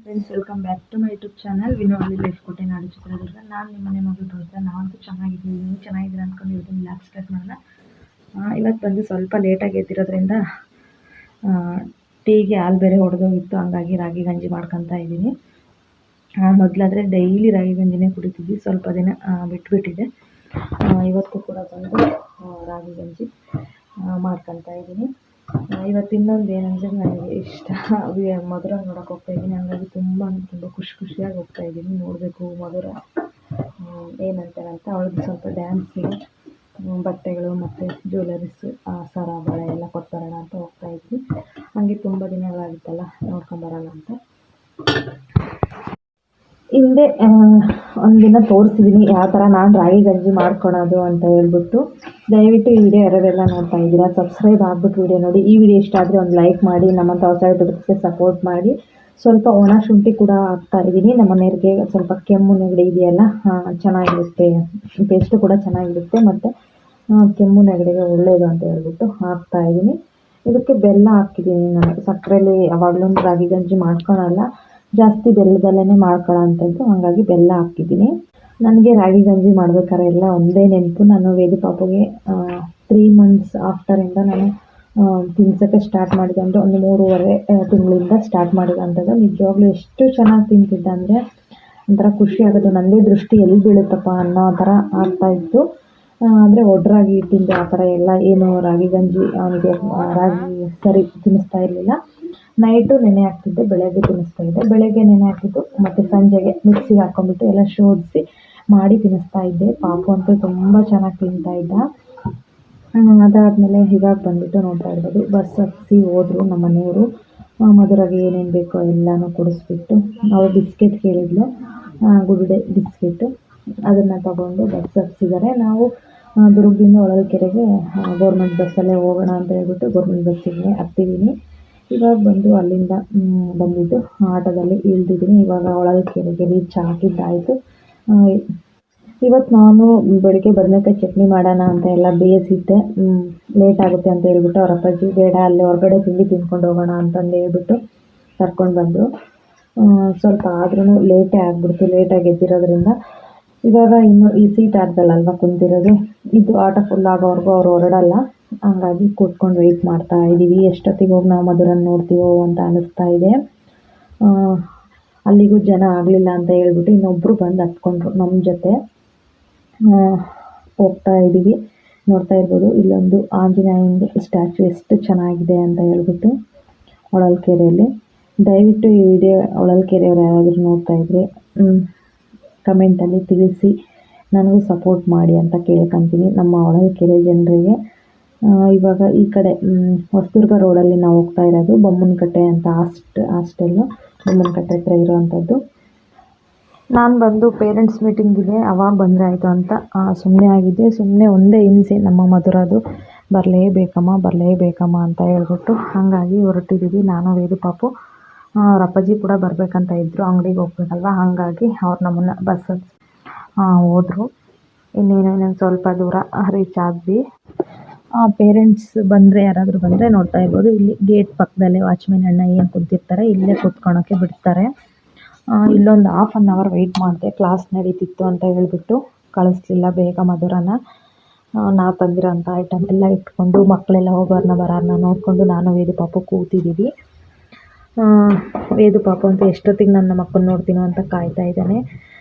Friends, welcome back to my YouTube channel Vinoli life ಕೋಟೆನಾಡು ಚಿತ್ರದುರ್ಗ. ನಾನು ನಿಮ್ಮ ಮನೆ ಮಗಳು ಪವಿತ್ರ. ನಾವಂತೂ ಚೆನ್ನಾಗಿದ್ದೀನಿ, ನೀವು ಚೆನ್ನಾಗಿದ್ದೀರಾ ಅಂದ್ಕೊಂಡು ಇವತ್ತಿನ ಬ್ಲಾಗ್ ಸ್ಟಾರ್ಟ್ ಮಾಡೋಣ. ಇವತ್ತು ಬಂದು ಸ್ವಲ್ಪ ಲೇಟಾಗಿ ಎದ್ದಿರೋದ್ರಿಂದ ಟೀಗೆ ಹಾಲು ಬೇರೆ ಹೊಡೆದೋಗಿತ್ತು, ಹಂಗಾಗಿ ರಾಗಿ ಗಂಜಿ ಮಾಡ್ಕೊತಾ ಇದ್ದೀನಿ. ಮೊದಲಾದರೆ ಡೈಲಿ ರಾಗಿ ಗಂಜಿನೇ ಕುಡಿತಿದ್ವಿ, ಸ್ವಲ್ಪ ದಿನ ಬಿಟ್ಬಿಟ್ಟಿದೆ. ಇವತ್ತು ಕೂಡ ಬಂದು ರಾಗಿ ಗಂಜಿ ಮಾಡ್ಕೊತಾ ಇದ್ದೀನಿ. ಇವತ್ತು ಇನ್ನೊಂದು ಏನಂದರೆ, ನನಗೆ ಇಷ್ಟ ಮಧುರ ನೋಡೋಕೆ ಹೋಗ್ತಾಯಿದ್ದೀನಿ. ಹಂಗಾಗಿ ತುಂಬ ಖುಷಿಯಾಗಿ ಹೋಗ್ತಾಯಿದ್ದೀನಿ. ನೋಡಬೇಕು ಮಧುರ ಏನಂತಾರೆ ಅಂತ. ಅವಳಿಗೆ ಸ್ವಲ್ಪ ಡ್ಯಾನ್ಸಿಗೆ ಬಟ್ಟೆಗಳು ಮತ್ತು ಜ್ಯುವೆಲರೀಸು, ಸರ ಬಳೆ ಎಲ್ಲ ಕೊಡ್ತಾರಣ ಅಂತ ಹೋಗ್ತಾಯಿದ್ವಿ. ಹಾಗೆ ತುಂಬ ದಿನಗಳಾಗಿತ್ತಲ್ಲ ನೋಡ್ಕೊಂಬರೋಣ ಅಂತ. ಹಿಂದೆ ಒಂದಿನ ತೋರಿಸಿದ್ದೀನಿ ಯಾವ ಥರ ನಾನು ರಾಗಿ ಗಂಜಿ ಮಾಡ್ಕೊಳೋದು ಅಂತ ಹೇಳ್ಬಿಟ್ಟು. ದಯವಿಟ್ಟು ಈ ವಿಡಿಯೋ ಯಾರೆಲ್ಲ ನೋಡ್ತಾ ಇದ್ದೀರಾ ಸಬ್ಸ್ಕ್ರೈಬ್ ಆಗಿಬಿಟ್ಟು ವಿಡಿಯೋ ನೋಡಿ. ಈ ವಿಡಿಯೋ ಇಷ್ಟ ಆದರೆ ಒಂದು ಲೈಕ್ ಮಾಡಿ, ನಮ್ಮಂಥ ಹೊಸ ಯೂಟ್ಯೂಬರ್ಸ್ಗೆ ಸಪೋರ್ಟ್ ಮಾಡಿ. ಸ್ವಲ್ಪ ಒಣ ಶುಂಠಿ ಕೂಡ ಹಾಕ್ತಾಯಿದ್ದೀನಿ. ನಮ್ಮ ಮನೆಯವ್ರಿಗೆ ಸ್ವಲ್ಪ ಕೆಮ್ಮು ನೆಗಡಿ ಇದೆಯಲ್ಲ, ಚೆನ್ನಾಗಿರುತ್ತೆ, ಟೇಸ್ಟು ಕೂಡ ಚೆನ್ನಾಗಿರುತ್ತೆ, ಮತ್ತು ಕೆಮ್ಮು ನೆಗಡಿಗೆ ಒಳ್ಳೆಯದು ಅಂತ ಹೇಳ್ಬಿಟ್ಟು ಹಾಕ್ತಾಯಿದ್ದೀನಿ. ಇದಕ್ಕೆ ಬೆಲ್ಲ ಹಾಕಿದ್ದೀನಿ ನಾನು. ಸಕ್ಕರೆಯಲ್ಲಿ ಯಾವಾಗಲೂ ರಾಗಿ ಗಂಜಿ ಮಾಡ್ಕೊಳಲ್ಲ, ಜಾಸ್ತಿ ಬೆಲ್ಲದಲ್ಲೇ ಮಾಡ್ಕೊಳ್ಳೋ ಅಂಥದ್ದು, ಹಾಗಾಗಿ ಬೆಲ್ಲ ಹಾಕಿದ್ದೀನಿ. ನನಗೆ ರಾಗಿ ಗಂಜಿ ಮಾಡ್ಬೇಕಾದ್ರೆ ಎಲ್ಲ ಒಂದೇ ನೆನಪು. ನಾನು ವೇದು ಪಾಪುಗೆ 3 months ಆಫ್ಟರಿಂದ ನಾನು ತಿನ್ಸೋಕ್ಕೆ ಸ್ಟಾರ್ಟ್ ಮಾಡಿದೆ. ಅಂದರೆ ಒಂದು 3.5 ತಿಂಗಳಿಂದ ಸ್ಟಾರ್ಟ್ ಮಾಡಿದಂಥದ್ದು. ನಿಜವಾಗ್ಲೂ ಎಷ್ಟು ಚೆನ್ನಾಗಿ ತಿಂತಿದ್ದ ಅಂದರೆ ಒಂಥರ ಖುಷಿ ಆಗೋದು. ನನ್ನದೇ ದೃಷ್ಟಿ ಎಲ್ಲಿ ಬೀಳುತ್ತಪ್ಪ ಅನ್ನೋ ಥರ ಆಗ್ತಾಯಿತ್ತು. ಅಂದರೆ ಒಡ್ರಾಗಿ ತಿಂದು ಆ ಥರ ಎಲ್ಲ ಏನು ರಾಗಿ ಗಂಜಿ ಅವನಿಗೆ ರಾಗಿ ಸರಿ ತಿನ್ನಿಸ್ತಾ ಇರಲಿಲ್ಲ. ನೈಟು ನೆನೆ ಹಾಕ್ತಿದ್ದೆ, ಬೆಳಗ್ಗೆ ತಿನ್ನಿಸ್ತಾ ಇದ್ದೆ. ಬೆಳಗ್ಗೆ ನೆನೆ ಹಾಕಿದ್ದು ಮತ್ತು ಸಂಜೆಗೆ ಮಿಕ್ಸಿಗೆ ಹಾಕ್ಕೊಂಡ್ಬಿಟ್ಟು ಎಲ್ಲ ಶೋಧಿಸಿ ಮಾಡಿ ತಿನ್ನಿಸ್ತಾ ಇದ್ದೆ. ಪಾಪು ಅಂತೂ ತುಂಬ ಚೆನ್ನಾಗಿ ತಿಂತಾ ಇದ್ದ. ಅದಾದಮೇಲೆ ಇವಾಗ ಬಂದುಬಿಟ್ಟು ನೋಡ್ತಾ ಇರ್ಬೋದು, ಬಸ್ ಹತ್ತಿಸಿ ಹೋದರು ನಮ್ಮ ಮನೆಯವರು. ಮಧುರಾಗೆ ಏನೇನು ಬೇಕೋ ಎಲ್ಲನೂ ಕೊಡಿಸ್ಬಿಟ್ಟು, ಅವಳು ಬಿಸ್ಕೆಟ್ ಕೇಳಿದ್ಲು, ಗುಡ್ಡೆ ಬಿಸ್ಕೆಟು, ಅದನ್ನು ತಗೊಂಡು ಬಸ್ ಹತ್ತಿಸಿದ್ದಾರೆ. ನಾವು ದುರ್ಗದಿಂದ ಹೊಳಲ್ಕೆರೆಗೆ ಗೌರ್ಮೆಂಟ್ ಬಸ್ಸಲ್ಲೇ ಹೋಗೋಣ ಅಂತ ಹೇಳ್ಬಿಟ್ಟು ಗೌರ್ಮೆಂಟ್ ಬಸ್ಸಿಗೆ ಹತ್ತಿದ್ದೀನಿ. ಇವಾಗ ಬಂದು ಅಲ್ಲಿಂದ ಬಂದಿದ್ದು ಆಟೋದಲ್ಲಿ ಇಳಿದಿದ್ದೀನಿ. ಇವಾಗ ಹೊಳಲ್ಕೆರೆಗೆ ರೀಚ್ ಆಗಿದ್ದಾಯಿತು. ಇವತ್ತು ನಾನು ಬೆಳಗ್ಗೆ ಬದನೆಕಾಯಿ ಚಟ್ನಿ ಮಾಡೋಣ ಅಂತ ಎಲ್ಲ ಬೇಯಿಸಿದ್ದೆ. ಲೇಟ್ ಆಗುತ್ತೆ ಅಂತ ಹೇಳ್ಬಿಟ್ಟು ಅವ್ರ ಅಪ್ಪಾಜಿ ಬೇಡ, ಅಲ್ಲೇ ಹೊರಗಡೆ ತಿಂಡಿ ತಿಂದ್ಕೊಂಡು ಹೋಗೋಣ ಅಂತಂದು ಹೇಳ್ಬಿಟ್ಟು ಕರ್ಕೊಂಡು ಬಂದರು. ಸ್ವಲ್ಪ ಆದ್ರೂ ಲೇಟೇ ಆಗಿಬಿಡ್ತು. ಲೇಟಾಗಿ ಎದ್ದಿರೋದ್ರಿಂದ ಇವಾಗ ಇನ್ನು ಈ ಸೀಟ್ ಆಡ್ದಲ್ಲಲ್ವ ಕುಂತಿರೋದು, ಇದು ಆಟೋ ಫುಲ್ ಆಗೋವರೆಗೂ ಅವ್ರು ಹೊರಡಲ್ಲ. ಹಂಗಾಗಿ ಕೂತ್ಕೊಂಡು ವೆಯ್ಟ್ ಮಾಡ್ತಾ ಇದ್ದೀವಿ. ಎಷ್ಟೊತ್ತಿಗೆ ಹೋಗಿ ನಾವು ಮಧುರನ್ನು ನೋಡ್ತೀವೋ ಅಂತ ಅನ್ನಿಸ್ತಾ ಇದೆ. ಅಲ್ಲಿಗೂ ಜನ ಆಗಲಿಲ್ಲ ಅಂತ ಹೇಳ್ಬಿಟ್ಟು ಇನ್ನೊಬ್ಬರು ಬಂದು ಹತ್ಕೊಂಡ್ರು ನಮ್ಮ ಜೊತೆ. ಹೋಗ್ತಾ ಇದ್ದೀವಿ. ನೋಡ್ತಾ ಇರ್ಬೋದು, ಇಲ್ಲೊಂದು ಆಂಜನೇಯಂದು ಸ್ಟ್ಯಾಚು ಎಷ್ಟು ಚೆನ್ನಾಗಿದೆ ಅಂತ ಹೇಳ್ಬಿಟ್ಟು ಹೊಳಲ್ಕೆರೆಯಲ್ಲಿ. ದಯವಿಟ್ಟು ಈ ವಿಡಿಯೋ ಹೊಳಲ್ಕೆರೆಯವ್ರು ಯಾರಾದರೂ ನೋಡ್ತಾ ಇದ್ದರೆ ಕಮೆಂಟಲ್ಲಿ ತಿಳಿಸಿ, ನನಗೂ ಸಪೋರ್ಟ್ ಮಾಡಿ ಅಂತ ಕೇಳ್ಕೊತೀನಿ ನಮ್ಮ ಹೊಳಲ್ಕೆರೆ ಜನರಿಗೆ. ಇವಾಗ ಈ ಕಡೆ ಹೊಸದುರ್ಗ ರೋಡಲ್ಲಿ ನಾವು ಹೋಗ್ತಾ ಇರೋದು. ಬೊಮ್ಮನಕಟ್ಟೆ ಅಂತ ಹಾಸ್ಟೆಲ್ಲು, ಬೊಮ್ಮನಕಟ್ಟೆ ಹತ್ರ ಇರೋವಂಥದ್ದು. ನಾನು ಬಂದು ಪೇರೆಂಟ್ಸ್ ಮೀಟಿಂಗ್ ಇದೆ, ಅವಾಗ ಬಂದರೆ ಆಯಿತು ಅಂತ ಸುಮ್ಮನೆ ಆಗಿದ್ದೆ. ಸುಮ್ಮನೆ ಒಂದೇ ಹಿಂಸೆ ನಮ್ಮ ಮಧುರದು, ಬರಲೇಬೇಕಮ್ಮ ಅಂತ ಹೇಳ್ಬಿಟ್ಟು. ಹಾಗಾಗಿ ಹೊರಟಿದ್ದೀವಿ ನಾನು ವೇದು ಪಾಪು. ಅವ್ರ ಅಪ್ಪಾಜಿ ಕೂಡ ಬರಬೇಕಂತ ಇದ್ದರು, ಅಂಗಡಿಗೆ ಹೋಗ್ಬೇಕಲ್ವ, ಹಾಗಾಗಿ ಅವ್ರು ನಮ್ಮನ್ನು ಬಸ್ ಹೋದರು. ಇನ್ನೊಂದು ಸ್ವಲ್ಪ ದೂರ ರೀಚ್ ಆದ್ವಿ. ಪೇರೆಂಟ್ಸ್ ಬಂದರೆ ಯಾರಾದರೂ ಬಂದರೆ ನೋಡ್ತಾ ಇರ್ಬೋದು, ಇಲ್ಲಿ ಗೇಟ್ ಪಕ್ಕದಲ್ಲೇ ವಾಚ್ಮೆನ್ ಅಣ್ಣ ಏನು ಕುಂತಿರ್ತಾರೆ, ಇಲ್ಲೇ ಕೂತ್ಕೊಳಕ್ಕೆ ಬಿಡ್ತಾರೆ. ಇಲ್ಲೊಂದು 1/2 hour ವೆಯ್ಟ್ ಮಾಡಿದೆ. ಕ್ಲಾಸ್ ನಡೀತಿತ್ತು ಅಂತ ಹೇಳ್ಬಿಟ್ಟು ಕಳಿಸ್ಲಿಲ್ಲ ಬೇಗ ಮಧುರನ. ನಾವು ತಂದಿರೋಂಥ ಐಟಮ್ ಎಲ್ಲ ಇಟ್ಕೊಂಡು ಮಕ್ಕಳೆಲ್ಲ ಹೋಗೋರನ್ನ ಬರೋರನ್ನ ನೋಡಿಕೊಂಡು ನಾನು ವೇದು ಪಾಪು ಕೂತಿದ್ದೀವಿ. ವೇದು ಪಾಪು ಅಂತ ಎಷ್ಟೊತ್ತಿಗೆ ನನ್ನ ಮಕ್ಕಳು ನೋಡ್ತೀನೋ ಅಂತ ಕಾಯ್ತಾ ಇದ್ದಾನೆ.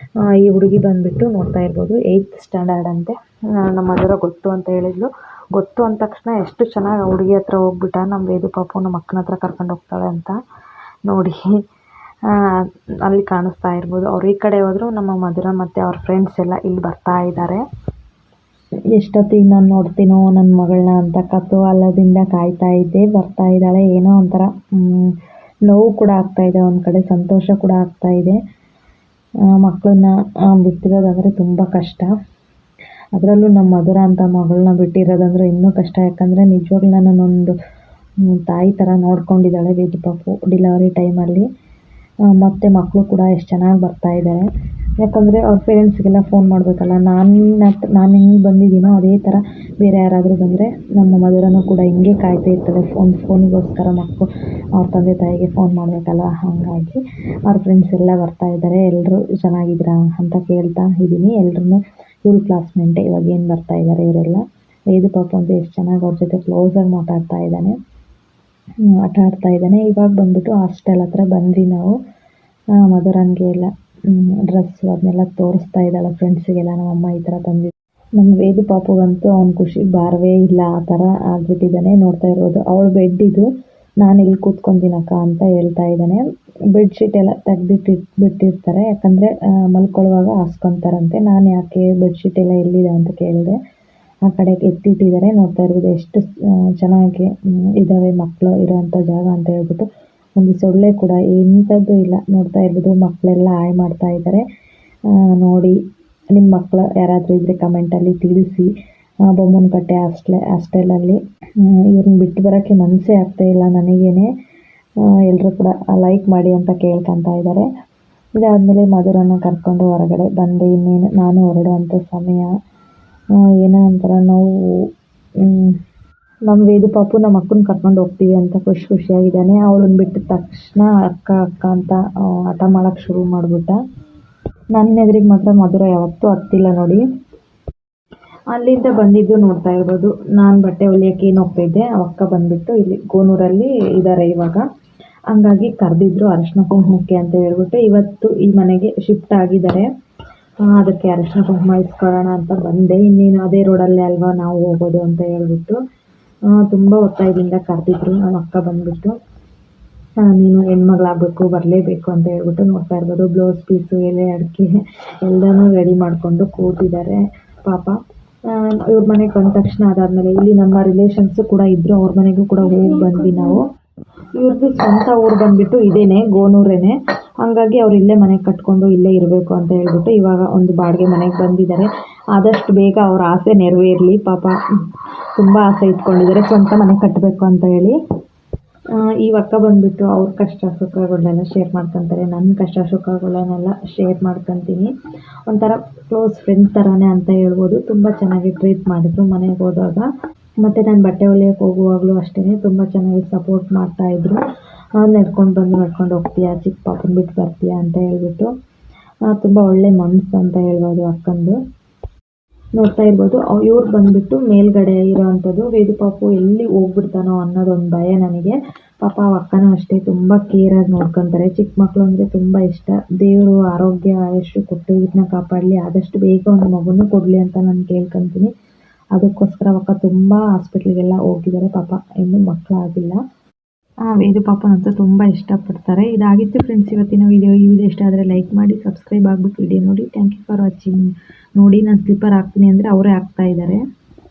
ಈ ಹುಡುಗಿ ಬಂದುಬಿಟ್ಟು ನೋಡ್ತಾ ಇರ್ಬೋದು 8th standard ಅಂತೆ. ನಮ್ಮ ಮಧುರ ಗೊತ್ತು ಅಂತ ಹೇಳಿದ್ಲು. ಗೊತ್ತು ಅಂದ ತಕ್ಷಣ ಎಷ್ಟು ಚೆನ್ನಾಗಿ ಹುಡುಗಿ ಹತ್ರ ಹೋಗ್ಬಿಟ್ಟ. ನಮ್ಮ ವೇದು ಪಾಪು ನಮ್ಮ ಅಕ್ಕನ ಹತ್ರ ಕರ್ಕೊಂಡು ಹೋಗ್ತಾಳೆ ಅಂತ ನೋಡಿ ಅಲ್ಲಿ ಕಾಣಿಸ್ತಾ ಇರ್ಬೋದು. ಅವ್ರು ಈ ಕಡೆ ಹೋದರು, ನಮ್ಮ ಮಧುರ ಮತ್ತು ಅವ್ರ ಫ್ರೆಂಡ್ಸ್ ಎಲ್ಲ ಇಲ್ಲಿ ಬರ್ತಾ ಇದ್ದಾರೆ. ಎಷ್ಟೊತ್ತಿಗೆ ನಾನು ನೋಡ್ತೀನೋ ನನ್ನ ಮಗಳನ್ನ ಅಂತ ಕುತೂಹಲದಿಂದ ಕಾಯ್ತಾ ಇದ್ದೆ. ಬರ್ತಾ ಇದ್ದಾಳೆ. ಏನೋ ಒಂಥರ ನೋವು ಕೂಡ ಆಗ್ತಾಯಿದೆ, ಒಂದು ಕಡೆ ಸಂತೋಷ ಕೂಡ ಆಗ್ತಾಯಿದೆ. ಮಕ್ಕಳನ್ನ ಬಿಟ್ಟಿರೋದಂದರೆ ತುಂಬ ಕಷ್ಟ. ಅದರಲ್ಲೂ ನಮ್ಮ ಮಧುರ ಅಂತ ಮಗಳನ್ನ ಬಿಟ್ಟಿರೋದಂದ್ರೆ ಇನ್ನೂ ಕಷ್ಟ. ಯಾಕಂದರೆ ನಿಜವಾಗ್ಲೂ ನನ್ನೊಂದು ತಾಯಿ ಥರ ನೋಡ್ಕೊಂಡಿದ್ದಾಳೆ ವೇದು ಪಾಪು ಡೆಲಿವರಿ ಟೈಮಲ್ಲಿ. ಮತ್ತು ಮಕ್ಕಳು ಕೂಡ ಎಷ್ಟು ಚೆನ್ನಾಗಿ ಬರ್ತಾಯಿದ್ದಾರೆ. ಯಾಕಂದರೆ ಅವ್ರ ಪೇರೆಂಟ್ಸ್ಗೆಲ್ಲ ಫೋನ್ ಮಾಡಬೇಕಲ್ಲ. ನಾನು ಹೆಂಗೆ ಬಂದಿದ್ದೀನೋ ಅದೇ ಥರ ಬೇರೆ ಯಾರಾದರೂ ಬಂದರೆ ನಮ್ಮ ಮಧುರನೂ ಕೂಡ ಹಿಂಗೆ ಕಾಯ್ತಾ ಇರ್ತಾಳೆ ಫೋನಿಗೋಸ್ಕರ. ಮಕ್ಕಳು ಅವ್ರ ತಂದೆ ತಾಯಿಗೆ ಫೋನ್ ಮಾಡಬೇಕಲ್ಲ, ಹಾಗಾಗಿ ಅವ್ರ ಫ್ರೆಂಡ್ಸ್ ಎಲ್ಲ ಬರ್ತಾ ಇದ್ದಾರೆ. ಎಲ್ಲರೂ ಚೆನ್ನಾಗಿದ್ದೀರಾ ಅಂತ ಕೇಳ್ತಾ ಇದ್ದೀನಿ. ಎಲ್ಲರೂ ಇವಳು ಕ್ಲಾಸ್ಮೇಟೇ, ಇವಾಗ ಏನು ಬರ್ತಾ ಇದ್ದಾರೆ ಇವರೆಲ್ಲ. ವೇದು ಪಾಪ ಅಂತ ಎಷ್ಟು ಚೆನ್ನಾಗಿ ಅವ್ರ ಜೊತೆ ಕ್ಲೋಸಾಗಿ ಮಾತಾಡ್ತಾ ಇದ್ದಾನೆ, ಆಟ ಆಡ್ತಾ ಇದ್ದಾನೆ. ಇವಾಗ ಬಂದ್ಬಿಟ್ಟು ಹಾಸ್ಟೆಲ್ ಹತ್ರ ಬಂದ್ವಿ ನಾವು. ಮಧುರನ್ಗೆ ಎಲ್ಲ ಡ್ರೆಸ್ಸು ಅದನ್ನೆಲ್ಲ ತೋರಿಸ್ತಾ ಇದ್ದಾಳೆ ಫ್ರೆಂಡ್ಸಿಗೆಲ್ಲ. ನಮ್ಮಮ್ಮ ಈ ಥರ ತಂದಿದ್ದು. ನಮ್ಮ ವೇದು ಪಾಪುಗಂತೂ ಅವ್ನ ಖುಷಿ ಬಾರವೇ ಇಲ್ಲ, ಆ ಥರ ಆಗ್ಬಿಟ್ಟಿದ್ದಾನೆ. ನೋಡ್ತಾ ಇರ್ಬೋದು, ಅವಳು ಬೆಡ್ ಇದು, ನಾನು ಇಲ್ಲಿ ಕೂತ್ಕೊಂತೀನಕ್ಕ ಅಂತ ಹೇಳ್ತಾ ಇದ್ದಾನೆ. ಬೆಡ್ಶೀಟ್ ಎಲ್ಲ ಬಿಟ್ಟಿರ್ತಾರೆ, ಯಾಕಂದರೆ ಮಲ್ಕೊಳ್ಳುವಾಗ ಹಾಸ್ಕೊತಾರಂತೆ. ನಾನು ಯಾಕೆ ಬೆಡ್ಶೀಟ್ ಎಲ್ಲ ಎಲ್ಲಿದೆ ಅಂತ ಕೇಳಿದೆ. ಆ ಕಡೆ ಎತ್ತಿಟ್ಟಿದ್ದಾರೆ. ನೋಡ್ತಾ ಇರ್ಬೋದು ಎಷ್ಟು ಚೆನ್ನಾಗಿ ಇದ್ದಾವೆ ಮಕ್ಕಳು ಇರೋವಂಥ ಜಾಗ ಅಂತ ಹೇಳ್ಬಿಟ್ಟು. ಒಂದು ಸೊಳ್ಳೆ ಕೂಡ ಎಂಥದ್ದು ಇಲ್ಲ. ನೋಡ್ತಾ ಇರ್ಬೋದು, ಮಕ್ಕಳೆಲ್ಲ ಹಾಯ್ ಮಾಡ್ತಾ ಇದ್ದಾರೆ. ನೋಡಿ, ನಿಮ್ಮ ಮಕ್ಕಳು ಯಾರಾದರೂ ಇದ್ದರೆ ಕಮೆಂಟಲ್ಲಿ ತಿಳಿಸಿ. ಬೊಮ್ಮನಕಟ್ಟೆ ಹಾಸ್ಟೆಲಲ್ಲಿ ಇವ್ರನ್ನ ಬಿಟ್ಟು ಬರೋಕ್ಕೆ ಮನಸ್ಸೇ ಆಗ್ತಾಯಿಲ್ಲ ನನಗೇನೆ. ಎಲ್ಲರೂ ಕೂಡ ಲೈಕ್ ಮಾಡಿ ಅಂತ ಕೇಳ್ಕೊತಾ ಇದ್ದಾರೆ. ಇದಾದಮೇಲೆ ಮಧುರನ್ನ ಕರ್ಕೊಂಡು ಹೊರಗಡೆ ಬಂದೆ. ಇನ್ನೇನು ನಾನು ಹೊರಡುವಂಥ ಸಮಯ. ಏನೋ ಒಂಥರ ನಾವು ನಮ್ಮ ವೇದು ಪಾಪು ನಮ್ಮ ಅಕ್ಕನ ಕರ್ಕೊಂಡು ಹೋಗ್ತೀವಿ ಅಂತ ಖುಷಿಯಾಗಿದ್ದಾನೆ. ಅವಳನ್ನ ಬಿಟ್ಟ ತಕ್ಷಣ ಅಕ್ಕ ಅಕ್ಕ ಅಂತ ಆಟ ಮಾಡೋಕ್ಕೆ ಶುರು ಮಾಡಿಬಿಟ್ಟ. ನನ್ನ ಎದುರಿಗೆ ಮಾತ್ರ ಮಧುರ ಯಾವತ್ತೂ ಹತ್ತಿಲ್ಲ ನೋಡಿ. ಅಲ್ಲಿಂದ ಬಂದಿದ್ದು ನೋಡ್ತಾ ಇರ್ಬೋದು. ನಾನು ಬಟ್ಟೆ ಹೊಲಿಯೋಕ್ಕೆ ಏನು ಹೋಗ್ತಾಯಿದ್ದೆ, ಅಕ್ಕ ಬಂದುಬಿಟ್ಟು ಇಲ್ಲಿ ಗೋನೂರಲ್ಲಿ ಇದ್ದಾರೆ ಇವಾಗ. ಹಂಗಾಗಿ ಕರೆದಿದ್ರು ಅರಿಶಿನ ಕುಂಕುಮಕ್ಕೆ ಅಂತ ಹೇಳ್ಬಿಟ್ಟು. ಇವತ್ತು ಈ ಮನೆಗೆ ಶಿಫ್ಟ್ ಆಗಿದ್ದಾರೆ, ಅದಕ್ಕೆ ಅರಿಶಿನ ಕುಂಕುಮ ಇಸ್ಕೊಳ್ಳೋಣ ಅಂತ ಬಂದೆ. ಇನ್ನೇನು ಅದೇ ರೋಡಲ್ಲೇ ಅಲ್ವಾ ನಾವು ಹೋಗೋದು ಅಂತ ಹೇಳ್ಬಿಟ್ಟು ತುಂಬ ಒತ್ತಾಯದಿಂದ ಕರೆದಿದ್ರು. ನಮ್ಮ ಅಕ್ಕ ಬಂದುಬಿಟ್ಟು ನೀನು ಹೆಣ್ಮಗಳಾಗಬೇಕು, ಬರಲೇಬೇಕು ಅಂತ ಹೇಳ್ಬಿಟ್ಟು. ನೋಡ್ತಾ ಇರ್ಬೋದು, ಬ್ಲೌಸ್ ಪೀಸು, ಎಲೆ ಅಡಿಕೆ ಎಲ್ಲನೂ ರೆಡಿ ಮಾಡಿಕೊಂಡು ಕೂತಿದ್ದಾರೆ ಪಾಪ. ಇವ್ರ ಮನೆಗೆ ಬಂದ ತಕ್ಷಣ ಅದಾದಮೇಲೆ ಇಲ್ಲಿ ನಮ್ಮ ರಿಲೇಷನ್ಸು ಕೂಡ ಇದ್ದರು, ಅವ್ರ ಮನೆಗೂ ಕೂಡ ಹೋಗಿ ಬಂದ್ವಿ ನಾವು. ಇವ್ರದ್ದು ಸ್ವಂತ ಊರು ಬಂದುಬಿಟ್ಟು ಇದೇನೆ, ಗೋನೂರೇನೆ. ಹಾಗಾಗಿ ಅವ್ರು ಇಲ್ಲೇ ಮನೆ ಕಟ್ಕೊಂಡು ಇಲ್ಲೇ ಇರಬೇಕು ಅಂತ ಹೇಳ್ಬಿಟ್ಟು ಇವಾಗ ಒಂದು ಬಾಡಿಗೆ ಮನೆಗೆ ಬಂದಿದ್ದಾರೆ. ಆದಷ್ಟು ಬೇಗ ಅವ್ರ ಆಸೆ ನೆರವೇರಲಿ ಪಾಪ. ತುಂಬ ಆಸೆ ಇಟ್ಕೊಂಡಿದ್ದಾರೆ ಸ್ವಂತ ಮನೆ ಕಟ್ಟಬೇಕು ಅಂತ ಹೇಳಿ. ಈ ಅಕ್ಕ ಬಂದುಬಿಟ್ಟು ಅವ್ರ ಕಷ್ಟ ಸುಖಗಳನ್ನೆಲ್ಲ ಶೇರ್ ಮಾಡ್ಕೊತಾರೆ. ನನ್ನ ಕಷ್ಟ ಸುಖಗಳನ್ನೆಲ್ಲ ಶೇರ್ ಮಾಡ್ಕೊತೀನಿ. ಒಂಥರ ಕ್ಲೋಸ್ ಫ್ರೆಂಡ್ ಥರನೇ ಅಂತ ಹೇಳ್ಬೋದು. ತುಂಬ ಚೆನ್ನಾಗಿ ಟ್ರೀಟ್ ಮಾಡಿದ್ರು ಮನೆಗೆ ಹೋದಾಗ. ಮತ್ತು ನಾನು ಬಟ್ಟೆ ಹೊಲಿಯೋಕ್ಕೆ ಹೋಗುವಾಗಲೂ ಅಷ್ಟೇ ತುಂಬ ಚೆನ್ನಾಗಿ ಸಪೋರ್ಟ್ ಮಾಡ್ತಾಯಿದ್ರು. ನಡ್ಕೊಂಡು ಹೋಗ್ತೀಯಾ, ಚಿಕ್ಕ ಪಾಪನ ಬಿಟ್ಟು ಬರ್ತೀಯಾ ಅಂತ ಹೇಳ್ಬಿಟ್ಟು. ತುಂಬ ಒಳ್ಳೆ ಮನಸ್ಸು ಅಂತ ಹೇಳ್ಬೋದು ಅಕ್ಕಂದು. ನೋಡ್ತಾ ಇರ್ಬೋದು, ಇವ್ರು ಬಂದುಬಿಟ್ಟು ಮೇಲ್ಗಡೆ ಇರೋವಂಥದ್ದು. ವೇದು ಪಾಪು ಎಲ್ಲಿ ಹೋಗ್ಬಿಡ್ತಾನೋ ಅನ್ನೋದೊಂದು ಭಯ ನನಗೆ. ಪಾಪ ಅಕ್ಕನೂ ಅಷ್ಟೇ ತುಂಬ ಕೇರಾಗಿ ನೋಡ್ಕೊತಾರೆ. ಚಿಕ್ಕ ಮಕ್ಕಳು ಅಂದರೆ ತುಂಬ ಇಷ್ಟ. ದೇವರು ಆರೋಗ್ಯ ಆಯುಷ್ಯ ಕೊಟ್ಟು ಇದನ್ನ ಕಾಪಾಡಲಿ, ಆದಷ್ಟು ಬೇಗ ಒಂದು ಮಗುನೂ ಕೊಡಲಿ ಅಂತ ನಾನು ಕೇಳ್ಕೊತೀನಿ. ಅದಕ್ಕೋಸ್ಕರ ಅಕ್ಕ ತುಂಬ ಹಾಸ್ಪಿಟ್ಲಿಗೆಲ್ಲ ಹೋಗಿದ್ದಾರೆ ಪಾಪ, ಇನ್ನೂ ಮಕ್ಕಳಾಗಿಲ್ಲ. ವೇದು ಪಾಪನಂತೂ ತುಂಬ ಇಷ್ಟಪಡ್ತಾರೆ. ಇದಾಗಿತ್ತು ಫ್ರೆಂಡ್ಸ್ ಇವತ್ತಿನ ವಿಡಿಯೋ. ಈ ವಿಡಿಯೋ ಇಷ್ಟ ಆದರೆ ಲೈಕ್ ಮಾಡಿ, ಸಬ್ಸ್ಕ್ರೈಬ್ ಆಗಿಬಿಟ್ಟು ವಿಡಿಯೋ ನೋಡಿ. Thank you for watching. ನೋಡಿ, ನಾನು ಸ್ಲಿಪ್ಪರ್ ಹಾಕ್ತೀನಿ ಅಂದರೆ ಅವರೇ ಹಾಕ್ತಾ ಇದ್ದಾರೆ.